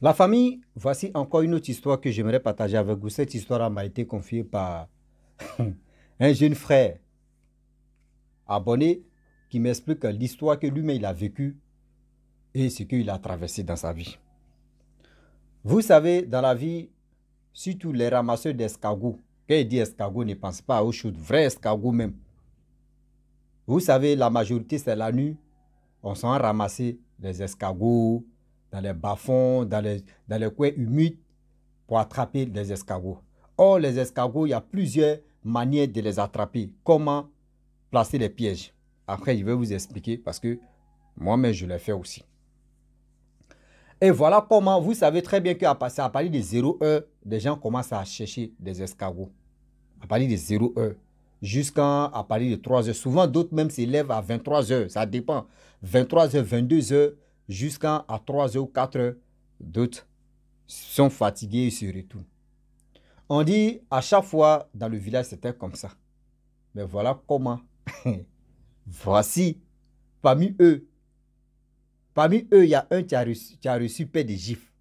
La famille, voici encore une autre histoire que j'aimerais partager avec vous. Cette histoire m'a été confiée par un jeune frère abonné qui m'explique l'histoire que lui-même il a vécue et ce qu'il a traversé dans sa vie. Vous savez, dans la vie, surtout les ramasseurs d'escargots, quand il dit escargot, ne pense pas aux choses, vrai escargot même. Vous savez, la majorité, c'est la nuit. On s'en ramasser les escargots dans les bas-fonds, dans les coins humides pour attraper les escargots. Or, les escargots, il y a plusieurs manières de les attraper. Comment placer les pièges. Après, je vais vous expliquer parce que moi-même, je l'ai fait aussi. Et voilà comment, vous savez très bien qu'à partir de 0 heure, les gens commencent à chercher des escargots. À partir de 0 heure jusqu'à partir de 3 heures. Souvent, d'autres même s'élèvent à 23 heures. Ça dépend. 23 heures, 22 heures, jusqu'à 3 heures ou 4 heures. D'autres sont fatigués et se retournent. On dit à chaque fois dans le village, c'était comme ça. Mais voilà comment. Voici, parmi eux, il y a un qui a reçu paix de gifles.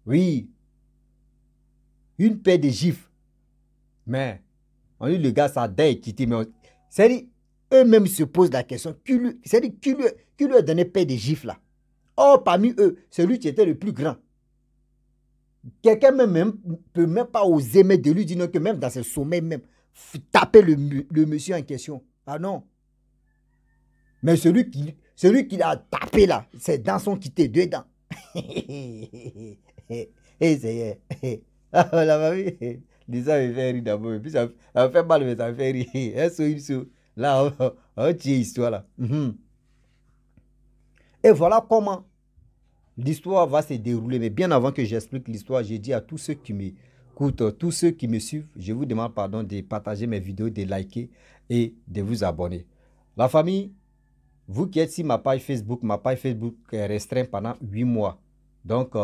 Oui, une paix de gifles. Mais, on dit le gars, ça a quitté. Mais c'est-à-dire, eux-mêmes se posent la question, c'est-à-dire, qui lui a donné paix de gifles là? Or, parmi eux, celui qui était le plus grand. Quelqu'un même peut même pas oser mettre de lui dire non, que même dans ses sommets, même, taper le monsieur en question. Ah non. Mais celui qui l'a tapé là, ses dents sont quittées dedans. Et c'est. La famille, ça me fait rire d'abord. Et puis ça me fait mal, mais ça me fait rire. Là, on tient histoire là. Et voilà comment l'histoire va se dérouler. Mais bien avant que j'explique l'histoire, j'ai dit à tous ceux qui m'écoutent, tous ceux qui me suivent, je vous demande pardon de partager mes vidéos, de liker et de vous abonner. La famille, vous qui êtes sur ma page Facebook est restreinte pendant 8 mois. Donc,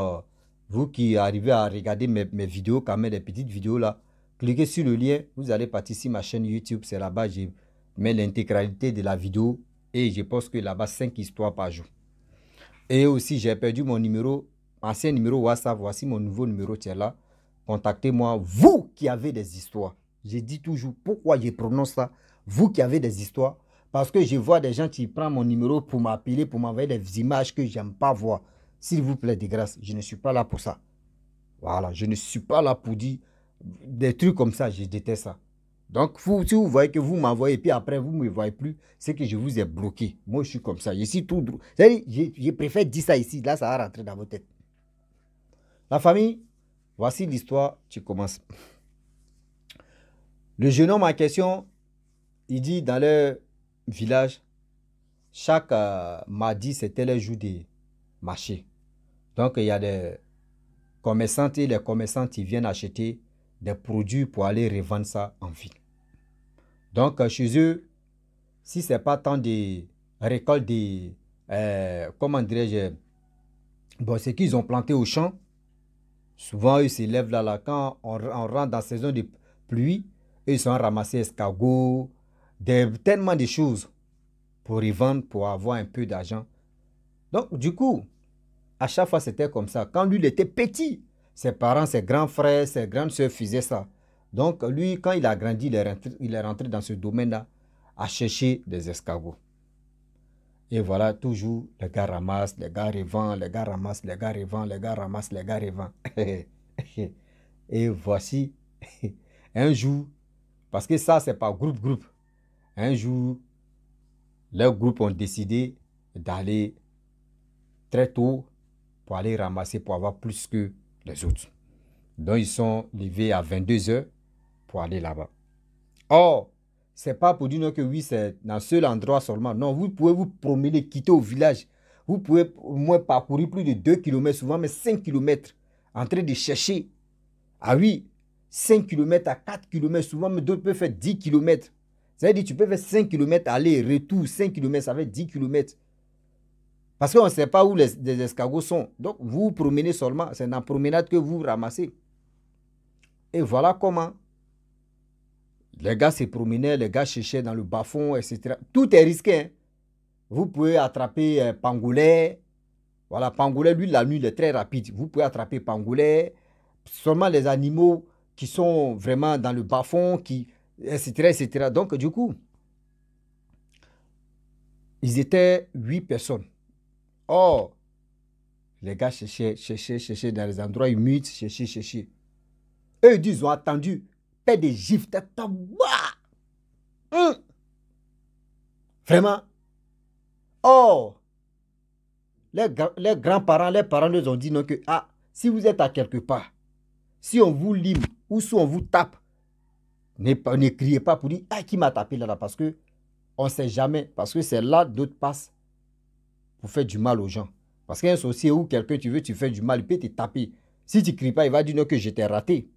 vous qui arrivez à regarder mes vidéos, quand même, les petites vidéos là, cliquez sur le lien, vous allez partir sur ma chaîne YouTube. C'est là-bas, je mets l'intégralité de la vidéo et je poste que là-bas 5 histoires par jour. Et aussi, j'ai perdu mon numéro, ancien numéro WhatsApp. Voici mon nouveau numéro, tiens là. Contactez-moi, vous qui avez des histoires. Je dis toujours, pourquoi je prononce ça? Vous qui avez des histoires. Parce que je vois des gens qui prennent mon numéro pour m'appeler, pour m'envoyer des images que j'aime pas voir. S'il vous plaît, de grâce, je ne suis pas là pour ça. Voilà, je ne suis pas là pour dire des trucs comme ça, je déteste ça. Donc, si vous voyez que vous m'envoyez, puis après, vous ne me voyez plus, c'est que je vous ai bloqué. Moi, je suis comme ça. Je suis tout droit. Je préfère dire ça ici. Là, ça va rentrer dans votre tête. La famille, voici l'histoire. Tu commences. Le jeune homme en question, il dit dans leur village, chaque mardi, c'était le jour des marchés. Donc, il y a des commerçantes et les commerçants qui viennent acheter des produits pour aller revendre ça en ville. Donc, chez eux, si ce n'est pas tant de récolte de, comment dirais-je, bon, c'est qu'ils ont planté au champ. Souvent, ils s'élèvent là, quand on rentre dans la saison de pluie, ils sont ramassés escargots, tellement de choses pour y vendre, pour avoir un peu d'argent. Donc, du coup, à chaque fois, c'était comme ça. Quand lui, il était petit, ses parents, ses grands frères, ses grandes soeurs faisaient ça. Donc, lui, quand il a grandi, il est rentré dans ce domaine-là à chercher des escargots. Et voilà, toujours, les gars ramassent, les gars revendent, les gars ramassent, les gars revendent, les gars ramassent, les gars revendent. Et voici, un jour, parce que ça, c'est pas groupe. Un jour, les groupes ont décidé d'aller très tôt pour aller ramasser, pour avoir plus que les autres. Donc, ils sont levés à 22 heures pour aller là-bas. Or, ce n'est pas pour dire que oui, c'est dans ce seul endroit seulement. Non, vous pouvez vous promener, quitter au village. Vous pouvez au moins parcourir plus de 2 kilomètres, souvent mais 5 kilomètres, en train de chercher. Ah oui, 5 kilomètres à 4 kilomètres, souvent mais d'autres peuvent faire 10 kilomètres. C'est-à-dire que tu peux faire 5 kilomètres aller, retour, 5 kilomètres, ça fait 10 kilomètres. Parce qu'on ne sait pas où les escargots sont. Donc, vous vous promenez seulement. C'est dans la promenade que vous ramassez. Et voilà comment les gars se promenaient, les gars cherchaient dans le bas-fond, etc. Tout est risqué. Hein. Vous pouvez attraper pangolais. Voilà, pangolin, lui, la nuit, il est très rapide. Vous pouvez attraper pangolin, seulement les animaux qui sont vraiment dans le bas-fond, etc., etc. Donc, du coup, ils étaient 8 personnes. Or, les gars cherchaient dans les endroits humides, cherchaient. Eux, ils ont attendu, paix des gifles, vraiment. Or, les grands-parents, les parents nous ont dit non que, ah, si vous êtes à quelque part, si on vous lime ou si on vous tape, ne criez pas pour dire, ah, qui m'a tapé là, parce que on ne sait jamais, parce que c'est là d'autres passent pour faire du mal aux gens. Parce qu'un sorcier ou quelqu'un, tu fais du mal, il peut te taper. Si tu ne cries pas, il va dire non que je t'ai raté.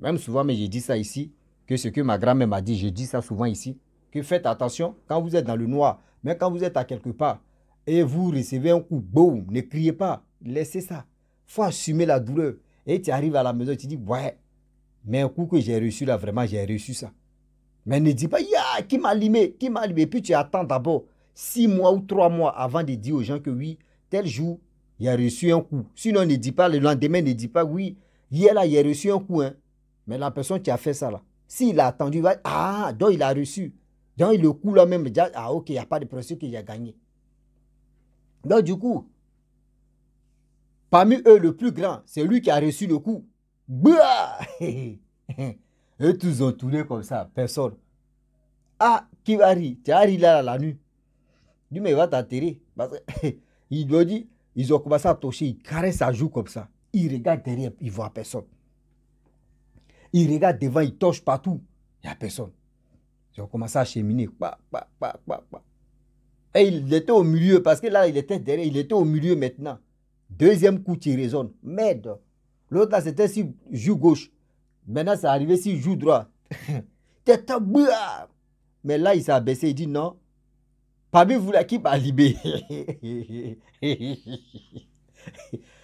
Même souvent, mais j'ai dit ça ici, que ce que ma grand-mère m'a dit, je dis ça souvent ici, que faites attention quand vous êtes dans le noir, mais quand vous êtes à quelque part, et vous recevez un coup, boum, ne criez pas, laissez ça. Il faut assumer la douleur. Et tu arrives à la maison, tu dis, ouais, mais un coup que j'ai reçu là, vraiment, j'ai reçu ça. Mais ne dis pas, ya, qui m'a limé, qui m'a limé. Puis tu attends d'abord 6 mois ou 3 mois avant de dire aux gens que oui, tel jour, il a reçu un coup. Sinon, ne dis pas, le lendemain, ne dis pas, oui, hier là, il a reçu un coup. Hein. Mais la personne qui a fait ça là, s'il a attendu, il va, ah, donc il a reçu. Donc le coup là même, déjà, ah ok, il n'y a pas de pression qu'il a gagné. Donc du coup, parmi eux, le plus grand, c'est lui qui a reçu le coup. Bah eux tous ont tourné comme ça, personne. Ah, qui va rire? Tu as ri là la nuit. Dis, mais il va t'atterrir. Parce il doit dire, ils ont commencé à toucher, ils caressent sa joue comme ça. Ils regardent derrière, ils ne voient personne. Ils regardent devant, ils touchent partout. Il n'y a personne. Ils ont commencé à cheminer. Et il était au milieu, parce que là, il était derrière, il était au milieu maintenant. Deuxième coup, tu résonnes. Merde. L'autre là, c'était sur joue gauche. Maintenant, c'est arrivé sur joue droit. Mais là, il s'est abaissé, il dit non. Parmi vous là, qui m'a limé?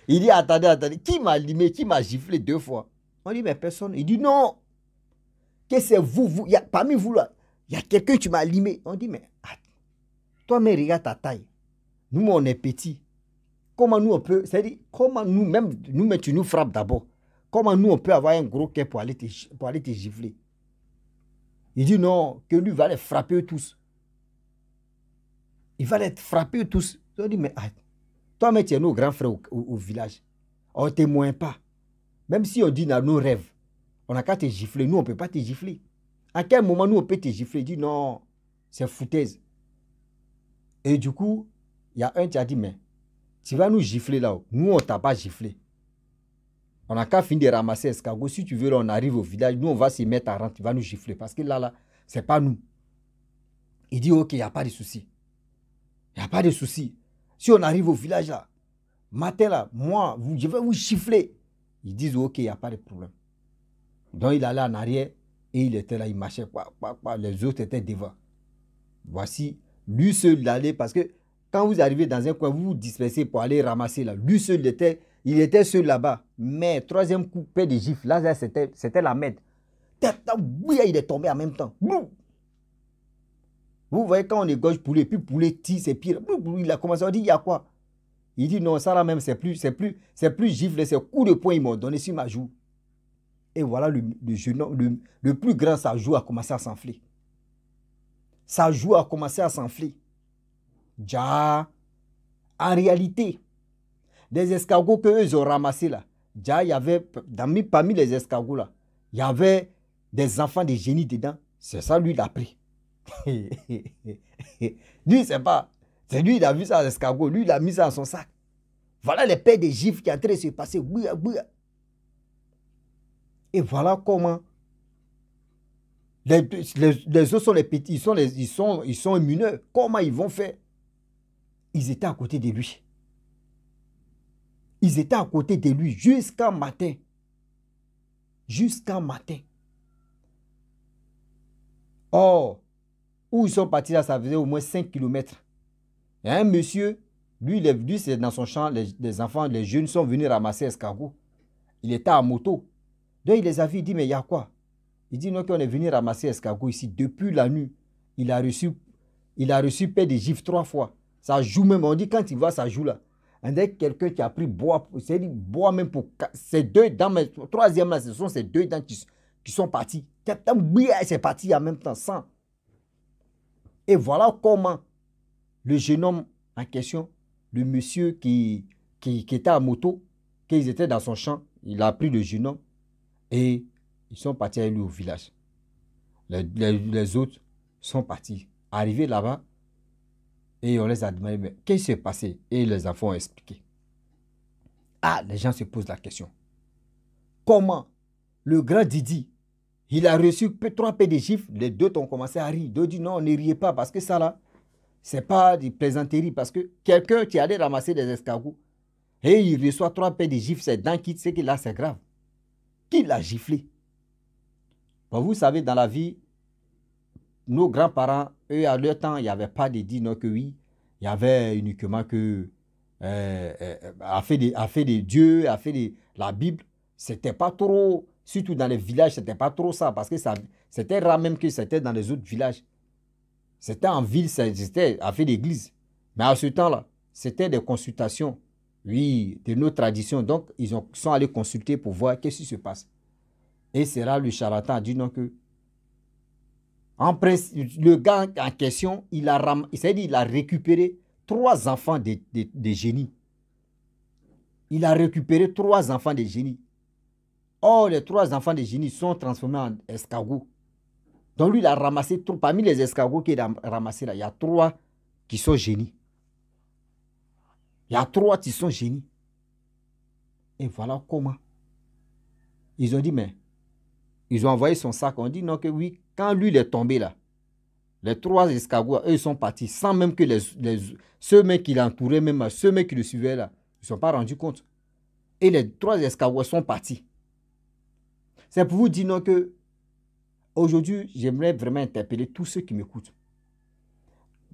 Il dit attendez, qui m'a limé, qui m'a giflé 2 fois? On dit mais personne. Il dit non. Que c'est vous, parmi vous là, il y a quelqu'un qui m'a limé. On dit mais toi, mais regarde ta taille. Nous, on est petits. Comment nous on peut, c'est-à-dire, comment nous, même nous, mais tu nous frappes d'abord. Comment nous on peut avoir un gros cœur pour aller te gifler? Il dit non, que lui va les frapper tous. Il va les frapper tous. On dit mais toi, mais tu es nos grands frères au village. On ne témoigne pas. Même si on dit dans nos rêves, on n'a qu'à te gifler. Nous, on ne peut pas te gifler. À quel moment nous on peut te gifler? Il dit non, c'est foutaise. Et du coup, il y a un qui a dit mais tu vas nous gifler là-haut. Nous, on ne t'a pas giflé. On n'a qu'à finir de ramasser escargot. Si tu veux, là, on arrive au village. Nous, on va s'y mettre à rentrer. Tu vas nous gifler. Parce que là, ce n'est pas nous. Il dit, ok, il n'y a pas de souci. Il n'y a pas de souci. Si on arrive au village là, matin là, moi, je vais vous gifler. Ils disent, ok, il n'y a pas de problème. Donc, il allait en arrière et il était là, il marchait. Les autres étaient devant. Voici, lui seul, il allait parce que quand vous arrivez dans un coin, vous vous dispersez pour aller ramasser là. Lui seul, il était seul là-bas. Mais troisième coup, paix de gifle. Là, c'était la merde. Il est tombé en même temps. Vous voyez quand on égorge poulet, puis poulet tire, c'est pire. Il a commencé à dire, il y a quoi? Il dit, non, ça là même, c'est plus gifle, c'est coup de poing, ils m'ont donné sur ma joue. Et voilà, le plus grand, sa joue a commencé à s'enfler. Sa joue a commencé à s'enfler. En réalité, des escargots qu'eux ont ramassés là, il y avait, parmi les escargots là, il y avait des enfants de génie dedans. C'est ça, lui, il a pris. Lui, c'est pas. C'est lui, il a vu ça, l'escargot. Lui, il a mis ça dans son sac. Voilà les paires de gifles qui sont en train de se passer. Et voilà comment les autres sont les petits, ils sont mineurs. Comment ils vont faire? Ils étaient à côté de lui. Ils étaient à côté de lui jusqu'à matin. Jusqu'à matin. Or, où ils sont partis là, ça faisait au moins 5 km. Il y a un monsieur, lui c'est dans son champ, les enfants, les jeunes sont venus ramasser escargot. Il était à moto. Donc il les a vus, il dit, mais il y a quoi? Il dit, non, qu'on est venu ramasser escargot ici. Depuis la nuit, il a reçu paix de gifles 3 fois. Ça joue même, on dit, quand il voit ça joue là, On dirait quelqu'un qui a pris bois, c'est-à-dire bois même pour ces deux dents, mais troisième là, ce sont ces deux dents qui sont parties. C'est parti en même temps, sans. Et voilà comment le jeune homme en question, le monsieur qui était à moto, qu'ils étaient dans son champ, il a pris le jeune homme et ils sont partis avec lui au village. Les autres sont partis. Arrivés là-bas, et on les a demandé, mais qu'est-ce qui s'est passé? Et les enfants ont expliqué. Ah, les gens se posent la question. Comment le grand Didi, il a reçu 3 paix de gifles, les deux ont commencé à rire. Deux disent non, ne riez pas parce que ça là, c'est pas des plaisanteries. Parce que quelqu'un qui allait ramasser des escargots et il reçoit 3 paix de gifles, c'est dents qui c'est que là c'est grave. Qui l'a giflé? Bon, vous savez, dans la vie, nos grands-parents, eux, à leur temps, il n'y avait pas de dire non que oui. Il y avait uniquement que a fait des dieux, a fait la Bible. C'était pas trop, surtout dans les villages, c'était pas trop ça. Parce que c'était rare même que c'était dans les autres villages. C'était en ville, c'était a fait l'église. Mais à ce temps-là, c'était des consultations, oui, de nos traditions. Donc, ils sont allés consulter pour voir qu'est-ce qui se passe. Et c'est là le charlatan a dit non que le gars en question, il a récupéré 3 enfants de génies. Il a récupéré 3 enfants de génies. Or, les 3 enfants de génies sont transformés en escargots. Donc, lui, il a ramassé, parmi les escargots qu'il a ramassés là, il y a 3 qui sont génies. Il y a 3 qui sont génies. Et voilà comment. Ils ont dit, mais, ils ont envoyé son sac. On dit non que oui, quand lui, il est tombé là, les 3 escargots, eux, ils sont partis sans même que ceux mecs qui l'entouraient, même ceux mecs qui le suivaient là, ils ne sont pas rendus compte. Et les 3 escargots sont partis. C'est pour vous dire non que aujourd'hui, j'aimerais vraiment interpeller tous ceux qui m'écoutent.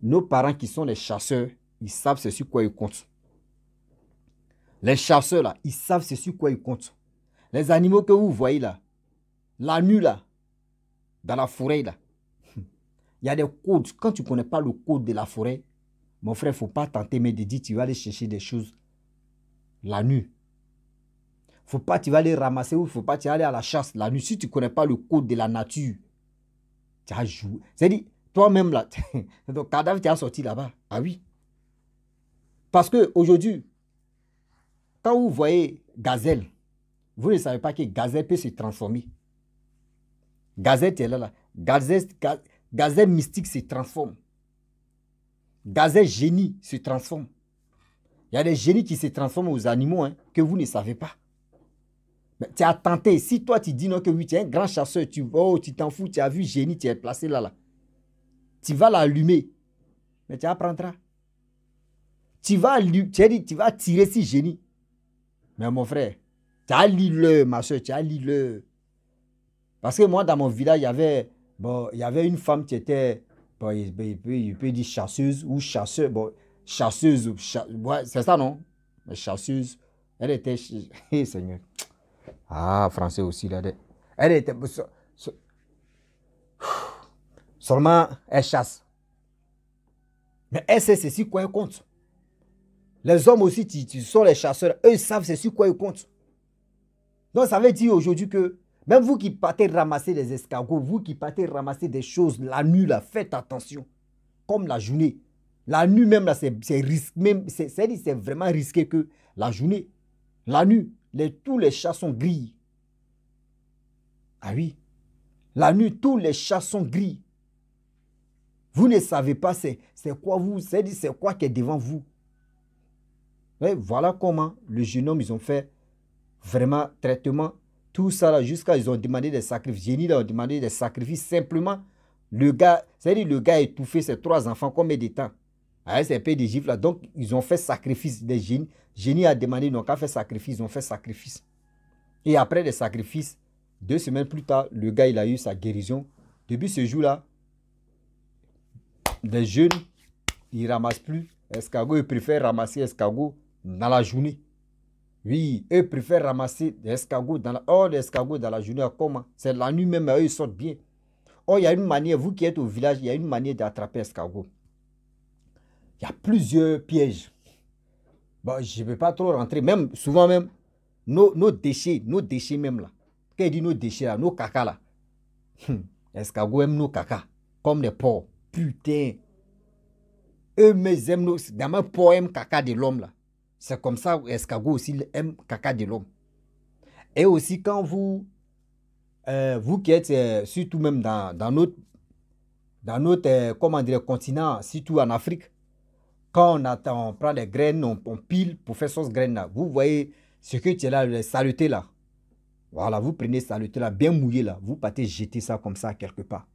Nos parents qui sont les chasseurs, ils savent c'est sur quoi ils comptent. Les chasseurs là, ils savent c'est sur quoi ils comptent. Les animaux que vous voyez là, la nuit là, dans la forêt là, il y a des codes. Quand tu ne connais pas le code de la forêt, mon frère, il ne faut pas tenter mais de dire tu vas aller chercher des choses la nuit. Faut pas tu vas aller ramasser ou il ne faut pas tu vas aller à la chasse la nuit. Si tu ne connais pas le code de la nature, tu as joué. C'est-à-dire, toi-même là, ton cadavre tu as sorti là-bas. Ah oui. Parce qu'aujourd'hui, quand vous voyez gazelle, vous ne savez pas que gazelle peut se transformer. Gazelle, tu es là. Gazelle mystique se transforme. Gazelle génie se transforme. Il y a des génies qui se transforment aux animaux hein, que vous ne savez pas. Mais tu as tenté. Si toi tu dis non que oui, tu es un grand chasseur, tu t'en fous, tu as vu génie, tu es placé là. Tu vas l'allumer. Mais tu apprendras. Tu vas tirer si génie. Mais mon frère, tu as lu-le, ma soeur, tu as lu-le. Parce que moi, dans mon village, il y avait une femme qui était, bon, il peut dire chasseuse ou chasseur. Bon, chasseuse, ouais, c'est ça, non? Mais chasseuse, elle était... Hey, Seigneur. Ah, français aussi, là. Elle était... Seulement, elle chasse. Mais elle sait c'est sur quoi elle compte. Les hommes aussi, tu sont les chasseurs. Eux, ils savent c'est sur quoi ils comptent. Donc, ça veut dire aujourd'hui que même vous qui partez ramasser des escargots, vous qui partez ramasser des choses la nuit, là, faites attention. Comme la journée. La nuit même, là, c'est vraiment risqué que la journée. La nuit, tous les chats sont gris. Ah oui. La nuit, tous les chats sont gris. Vous ne savez pas c'est quoi vous, c'est quoi qui est devant vous. Et voilà comment le jeune homme, ils ont fait vraiment traitement. Tout ça là, jusqu'à ils ont demandé des sacrifices. Génie là, ont demandé des sacrifices. Simplement, le gars, c'est-à-dire le gars a étouffé ses 3 enfants combien de temps? Ah, c'est un peu des gifles là. Donc, ils ont fait sacrifice des génies. Génie a demandé, ils n'ont qu'à faire sacrifice. Ils ont fait sacrifice. Et après les sacrifices, 2 semaines plus tard, le gars, il a eu sa guérison. Depuis ce jour-là, les jeunes, ils ne ramassent plus escargots. Ils préfèrent ramasser escargots dans la journée. Oui, eux préfèrent ramasser des escargots dans la journée. Comment? C'est la nuit même, eux, ils sortent bien. Oh, il y a une manière, vous qui êtes au village, il y a une manière d'attraper escargot. Il y a plusieurs pièges. Bon, je ne vais pas trop rentrer. Même, souvent même, nos déchets même là. Quand il dit nos déchets là, nos caca là. Escargot aime nos caca. Comme les porcs. Putain. Eux-mêmes aiment nos... Dans mes porcs aiment caca de l'homme là. C'est comme ça, escargot aussi aime caca de l'homme. Et aussi quand vous qui êtes surtout même dans notre comment dire, continent, surtout en Afrique, quand on prend les graines, on pile pour faire sauce graine là. Vous voyez ce que tu es là, les saletés là. Voilà, vous prenez saleté là, bien mouillé là. Vous partez jeter ça comme ça quelque part.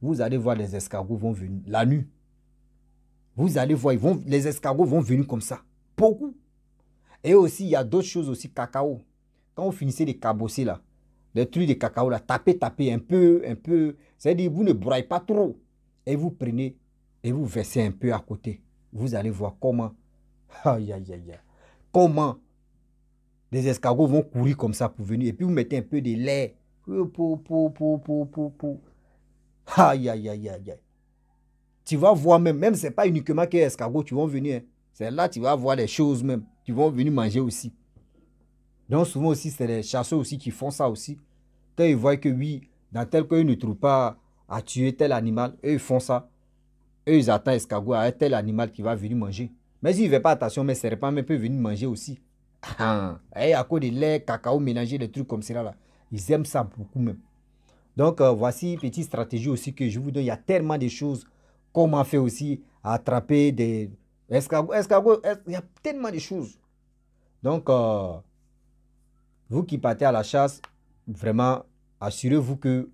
Vous allez voir les escargots vont venir la nuit. Vous allez voir, les escargots vont venir comme ça. Beaucoup. Et aussi, il y a d'autres choses aussi, cacao. Quand vous finissez de cabosser là, des trucs de cacao là, tapez un peu. C'est-à-dire, vous ne broyez pas trop. Et vous prenez et vous versez un peu à côté. Vous allez voir comment, aïe, aïe, aïe, comment les escargots vont courir comme ça pour venir. Et puis vous mettez un peu de lait. Aïe, aïe, aïe, aïe. Tu vas voir même c'est pas uniquement que les escargots qui vont venir. C'est là que tu vas voir les choses même. Qui vont venir manger aussi. Donc souvent aussi, c'est les chasseurs aussi qui font ça aussi. Quand ils voient que oui, dans tel cas, ils ne trouvent pas à tuer tel animal, eux ils font ça. Eux ils attendent escargot à tel animal qui va venir manger. Mais s'ils ne font pas attention, mais ces repas peuvent venir manger aussi. Et à cause de lait, cacao mélangé, des trucs comme ça là. Ils aiment ça beaucoup même. Donc voici une petite stratégie aussi que je vous donne. Il y a tellement de choses. Comment faire aussi à attraper des escargots. Il y a tellement de choses. Donc vous qui partez à la chasse, vraiment, assurez-vous que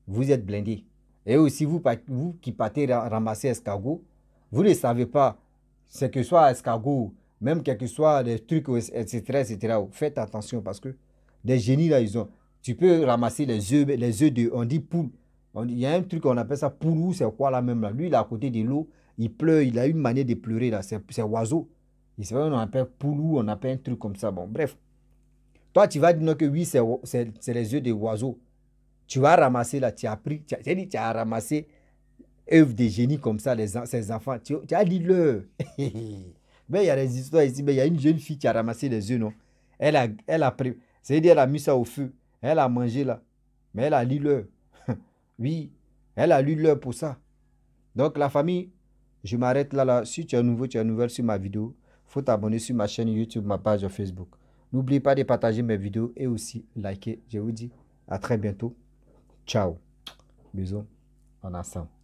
vous êtes blindés. Et aussi, vous qui partez ramasser escargot, vous ne savez pas, ce que soit escargot, même quel que soit les trucs, etc. Faites attention parce que des génies là, ils ont. Tu peux ramasser les œufs de, on dit poule. Il y a un truc qu'on appelle ça poulou, c'est quoi là même là. Lui, il est à côté de l'eau, il pleure, il a une manière de pleurer là, c'est oiseau. C'est vrai, on appelle poulou, on appelle un truc comme ça. Bon, bref. Toi, tu vas dire que oui, c'est les œufs des oiseaux. Tu vas ramasser là, tu as ramassé œufs de génie comme ça, ces enfants. Tu as dit leur. Mais il y a des histoires ici, mais il y a une jeune fille qui a ramassé les œufs, non? Elle a pris, c'est-à-dire elle a mis ça au feu. Elle a mangé là. Mais elle a lu l'heure. Oui, elle a lu l'heure pour ça. Donc la famille, je m'arrête là. Si tu es nouveau, tu es nouvelle sur ma vidéo, il faut t'abonner sur ma chaîne YouTube, ma page Facebook. N'oubliez pas de partager mes vidéos et aussi liker. Je vous dis à très bientôt. Ciao. Bisous. En ensemble.